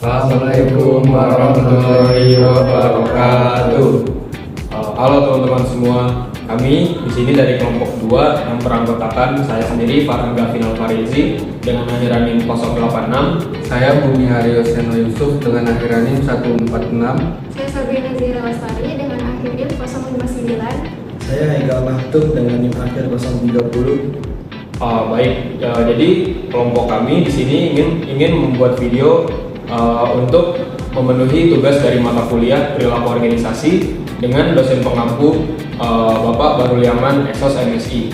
Assalamualaikum warahmatullahi wabarakatuh. Halo teman-teman semua, kami di sini dari kelompok 2 yang beranggotakan saya sendiri Farhan Gavinal Farizi dengan akhir NIM 086. Saya Bumi Haryo Seno Yusuf dengan akhir NIM 146. Saya Sabrina Zira Lestari dengan akhir NIM 059. Saya Hegal Mahtub dengan NIM akhir 030. Jadi kelompok kami di sini ingin membuat video untuk memenuhi tugas dari mata kuliah perilaku organisasi dengan dosen pengampu Bapak Barul Yaman Eksos MSI.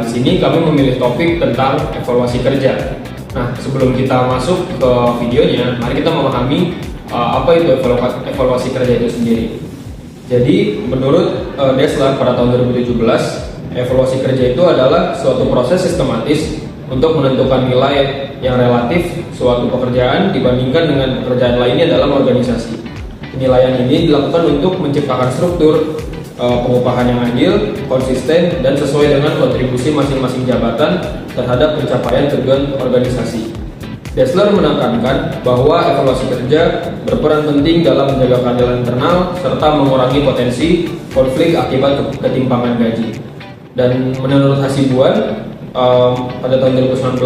Di sini kami memilih topik tentang evaluasi kerja. Nah, sebelum kita masuk ke videonya, mari kita memahami apa itu evaluasi kerja itu sendiri. Jadi, menurut Deslar pada tahun 2017, evaluasi kerja itu adalah suatu proses sistematis untuk menentukan nilai yang relatif suatu pekerjaan dibandingkan dengan pekerjaan lainnya dalam organisasi. Penilaian ini dilakukan untuk menciptakan struktur pengupahan yang adil, konsisten, dan sesuai dengan kontribusi masing-masing jabatan terhadap pencapaian tujuan organisasi. Dessler menekankan bahwa evaluasi kerja berperan penting dalam menjaga keadilan internal serta mengurangi potensi konflik akibat ketimpangan gaji. Dan menurut Hasibuan pada tahun 2019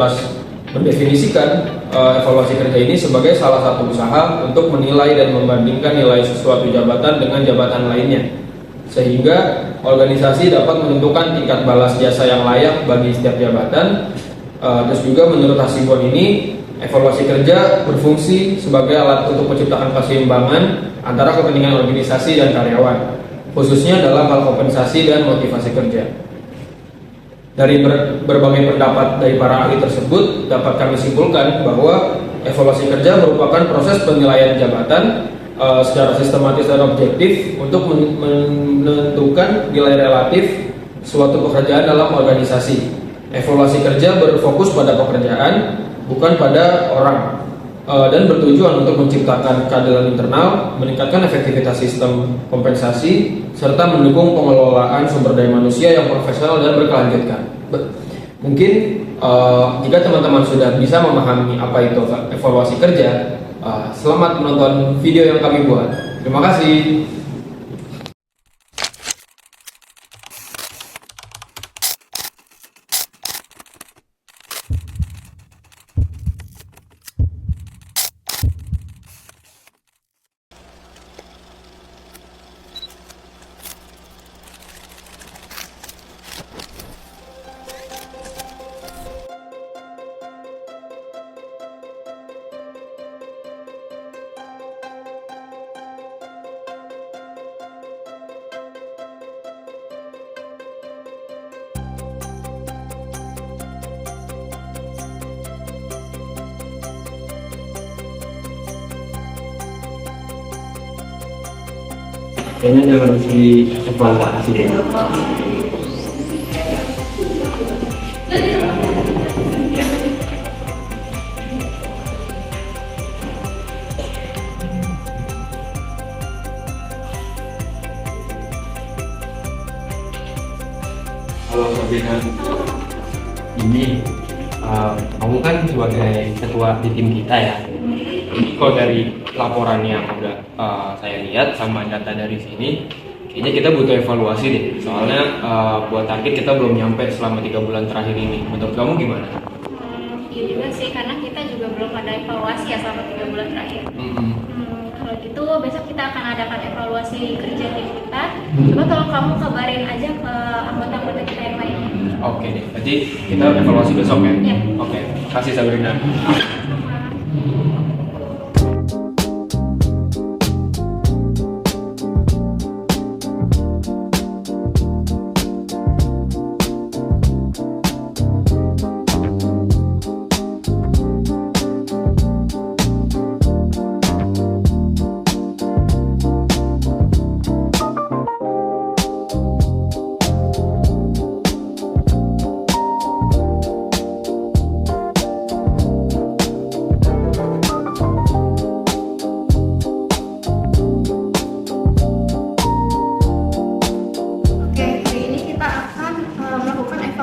mendefinisikan evaluasi kerja ini sebagai salah satu usaha untuk menilai dan membandingkan nilai sesuatu jabatan dengan jabatan lainnya, sehingga organisasi dapat menentukan tingkat balas jasa yang layak bagi setiap jabatan. Terus juga menurut Hasibuan ini, evaluasi kerja berfungsi sebagai alat untuk menciptakan keseimbangan antara kepentingan organisasi dan karyawan, khususnya dalam hal kompensasi dan motivasi kerja. Dari berbagai pendapat dari para ahli tersebut, dapat kami simpulkan bahwa evaluasi kerja merupakan proses penilaian jabatan secara sistematis dan objektif untuk menentukan nilai relatif suatu pekerjaan dalam organisasi. Evaluasi kerja berfokus pada pekerjaan, bukan pada orang, dan bertujuan untuk menciptakan keadilan internal, meningkatkan efektivitas sistem kompensasi, serta mendukung pengelolaan sumber daya manusia yang profesional dan berkelanjutan. Mungkin jika teman-teman sudah bisa memahami apa itu evaluasi kerja, selamat menonton video yang kami buat. Terima kasih. Kayaknya jangan dievaluasi deh. Halo Sabrina, ini kamu kan sebagai ketua di tim kita ya. Kalau dari laporan yang udah saya lihat sama data dari sini, kayaknya kita butuh evaluasi deh. Soalnya buat target kita belum nyampe selama 3 bulan terakhir ini. Menurut kamu gimana? Iya juga sih, karena kita juga belum ada evaluasi ya selama 3 bulan terakhir. Kalau gitu besok kita akan adakan evaluasi kerja tim kita. Coba tolong kamu kabarin aja ke anggota-anggota kita yang lainnya. Oke deh, berarti kita evaluasi besok ya? Iya. Oke, kasih Sabrina.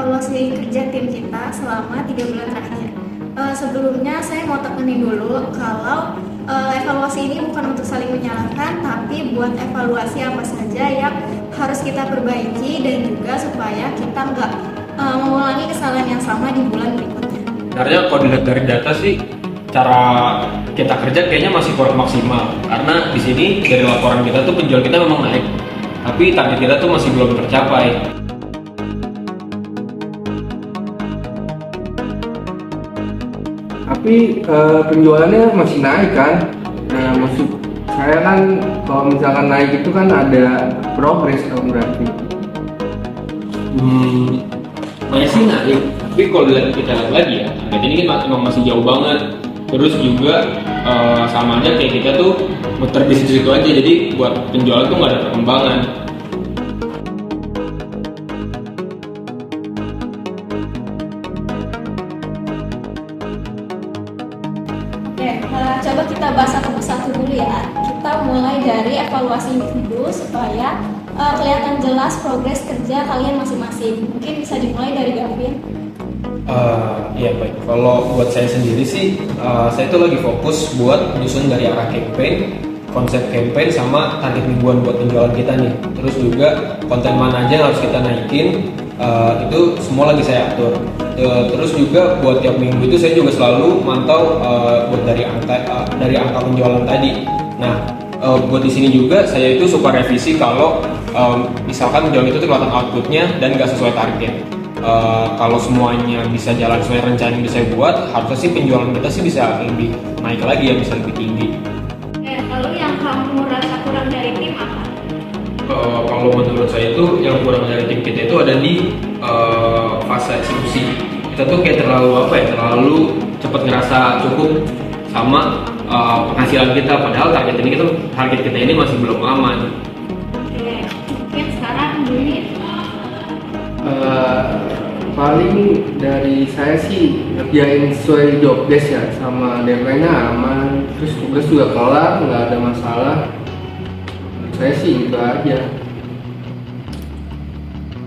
evaluasi kerja tim kita selama 3 bulan terakhir. Sebelumnya saya mau tekenin dulu kalau dinyalakan, tapi buat evaluasi apa saja yang harus kita perbaiki dan juga supaya kita nggak mengulangi kesalahan yang sama di bulan berikutnya. Sebenarnya kalau dilihat dari data sih, cara kita kerja kayaknya masih kurang maksimal. Karena di sini dari laporan kita tuh penjual kita memang naik, tapi target kita tuh masih belum tercapai. Tapi penjualannya masih naik kan? Nah, maksud saya kan kalau misalkan naik itu kan ada progres dong berarti. Banyak sih naik, tapi kalau kita lihat lagi ya, target ini kan memang masih jauh banget. Terus juga sama aja kayak kita tuh muter di situ aja, jadi buat penjualan tuh nggak ada perkembangan. Oke, coba kita bahas satu persatu dulu ya. Kita mulai dari evaluasi individu supaya kelihatan jelas progres kerja kalian masing-masing. Mungkin bisa dimulai dari Gavin. Iya baik. Kalau buat saya sendiri sih, saya tuh lagi fokus buat nyusun dari arah campaign, konsep campaign sama target mingguan buat penjualan kita nih. Terus juga konten mana aja yang harus kita naikin, itu semua lagi saya atur. Terus juga buat tiap minggu itu saya juga selalu mantau buat dari angka penjualan tadi. Nah, buat di sini juga saya itu suka revisi kalau misalkan penjualan itu kelihatan outputnya dan nggak sesuai target. Kalau semuanya bisa jalan sesuai rencana yang saya buat, harusnya sih penjualan kita sih bisa lebih naik lagi ya, bisa lebih tinggi. Lalu yang kamu rasa kurang dari tim apa? Kalau menurut saya itu yang kurang dari tim kita itu ada di fase eksekusi. Kita tuh kayak terlalu cepat ngerasa cukup sama penghasilan kita, padahal target kita ini masih belum aman. Oke, mungkin sekarang Dwi. Paling dari saya sih ngerjain sesuai job desk ya, sama deadline-nya aman, terus tugas juga kelar, nggak ada masalah. Saya sih itu aja.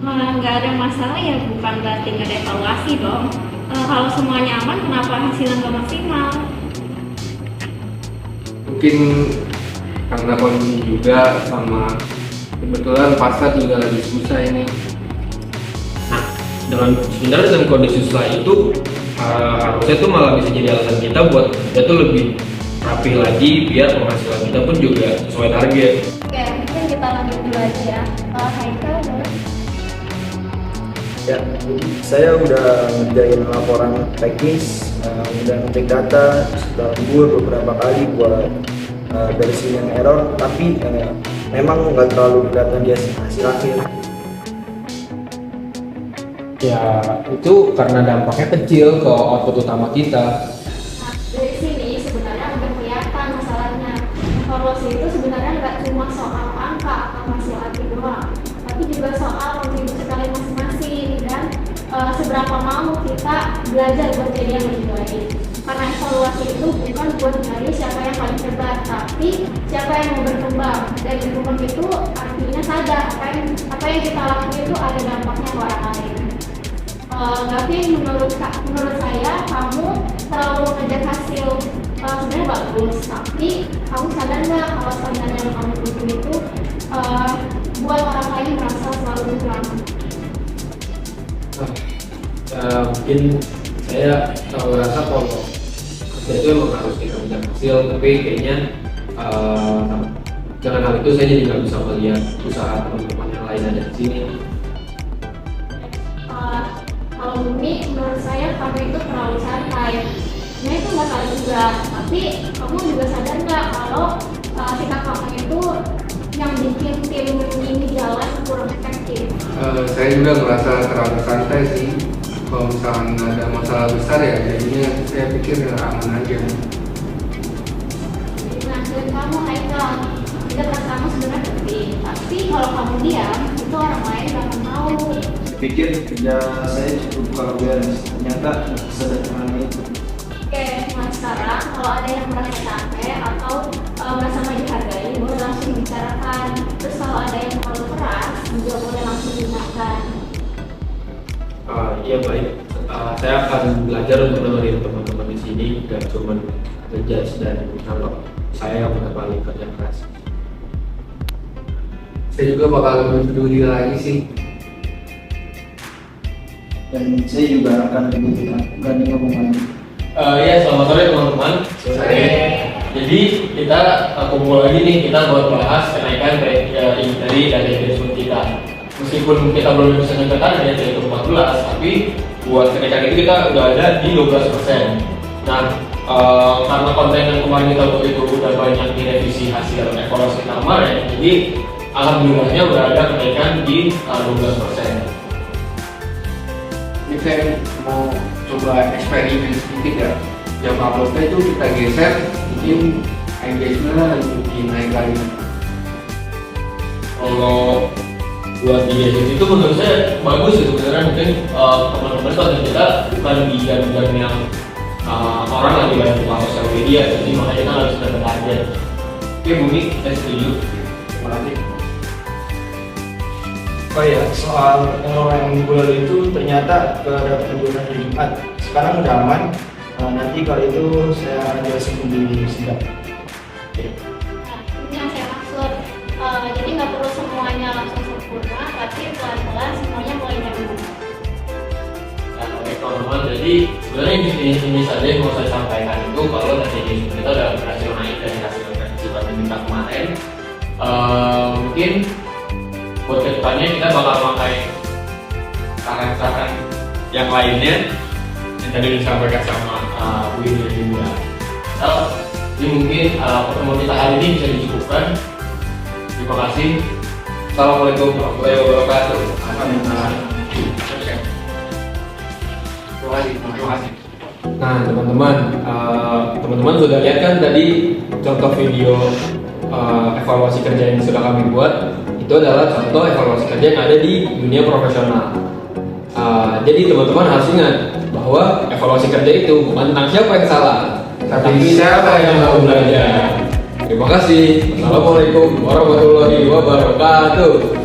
Nggak ada masalah ya, bukan berarti nggak ada evaluasi dong. Kalau semuanya aman, kenapa hasilnya nggak maksimal? Mungkin karena kondisi juga, sama kebetulan pasar juga lagi susah ini. Sebenarnya dengan kondisi susah itu harusnya itu malah bisa jadi alasan kita buat kita tuh lebih rapi lagi biar penghasilan kita pun juga sesuai target. Oke, mungkin kita lanjut dulu aja ya. Haikal, boleh? Ya, saya udah ngerjain laporan teknis, udah ngecek data, sudah lembur beberapa kali buat dari sini yang error, tapi memang nggak terlalu kelihatan di hasil akhir. Ya itu karena dampaknya kecil ke output utama kita. Nah, dari sini sebenarnya udah kelihatan masalahnya. Evaluasi itu sebenarnya nggak cuma soal angka atau hasil akhir doang, tapi juga soal kontribusi kalian masing-masing dan seberapa mau kita belajar buat jadi yang lebih baik. Karena evaluasi itu bukan buat nyari siapa yang paling hebat, tapi siapa yang mau berkembang. Dan berkembang itu artinya sadar apa yang kita lakukan itu ada dampaknya ke orang lain. Tapi menurut saya kamu terlalu mengejar hasil sebenarnya bagus, tapi kamu sadar nggak kalau sebenarnya yang kamu butuh itu buat orang lain merasa selalu kurang? Mungkin saya merasa kalau kerja itu emang harus kita mengejar hasil, tapi kayaknya dengan hal itu saya jadi nggak bisa melihat usaha teman-teman yang lain ada di sini. Kalau ini menurut saya kamu itu terlalu santai. Nah itu nggak salah juga, tapi kamu juga sadar nggak kalau sikap kamu itu yang bikin tim ini jalan kurang efektif? Saya juga merasa terlalu santai sih. Kalau misalkan ada masalah besar ya jadinya saya pikir aman aja. Nah dan kamu Haikal, tidak kamu sebenarnya penting, tapi kalau kamu diam itu orang lain gak akan tahu. Pikir kerja saya cukup kalau beres, ternyata sederhana itu. Oke, mulai sekarang kalau ada yang merasa capek atau merasa nggak dihargai, boleh langsung dibicarakan. Terus kalau ada yang terlalu keras, juga boleh langsung diingatkan. Iya baik, saya akan belajar untuk menemukan teman-teman di sini dan cuma ngejudge dan menganggap saya yang putar balik kerja keras. Saya juga bakal lebih peduli lagi sih. Dan saya juga akan lebih gandeng hubungan. Ya, selamat sore teman-teman. Sore. Jadi kita kumpul lagi nih, kita buat bahas kenaikan dari dana investment kita. Meskipun kita belum bisa mencatat dana itu 14, tapi buat kenaikan itu kita udah ada di 12%. Nah, karena konten yang kemarin kita buat itu udah banyak direvisi hasil evaluasi kita kemarin, jadi alhamdulillahnya udah ada kenaikan di 12%. Ini saya mau coba eksperimen sedikit ya. Jam uploadnya itu kita geser, bikin engagement lebih naik lagi. Kalau buat di gadget itu menurut saya bagus ya sebenarnya. Mungkin teman-teman konten kita bukan di jam-jam yang orang lagi banyak buka sosial media, jadi makanya kita harus dapat aja. Oke Bumi, saya setuju. Terima kasih. Oh ya, soal orang yang bulan itu ternyata ada penurunan di Jumat. Sekarang udah aman. Nanti kalau itu saya akan jelasin di sidang. Nah, ini yang saya maksud. Jadi nggak perlu semuanya langsung sempurna, tapi pelan-pelan semuanya mulai nyambung. Nah, oke teman-teman, jadi sebenarnya ini saja yang mau saya sampaikan itu kalau dari kita udah berhasil naik dari hasil presentasi kita kemarin. Mungkin buat kedepannya kita bakal pakai saran-saran yang lainnya yang tadi disampaikan sama Bu Indi juga. Jadi mungkin pertemuan kita hari ini bisa dicukupkan. Terima kasih. Assalamualaikum warahmatullahi wabarakatuh. Terima kasih. Nah teman-teman sudah lihat kan tadi contoh video evaluasi kerja yang sudah kami buat. Itu adalah contoh evaluasi kerja yang ada di dunia profesional. Jadi teman-teman harus ingat bahwa evaluasi kerja itu bukan tentang siapa yang salah, tapi siapa yang mau belajar. Terima kasih. Assalamualaikum warahmatullahi wabarakatuh.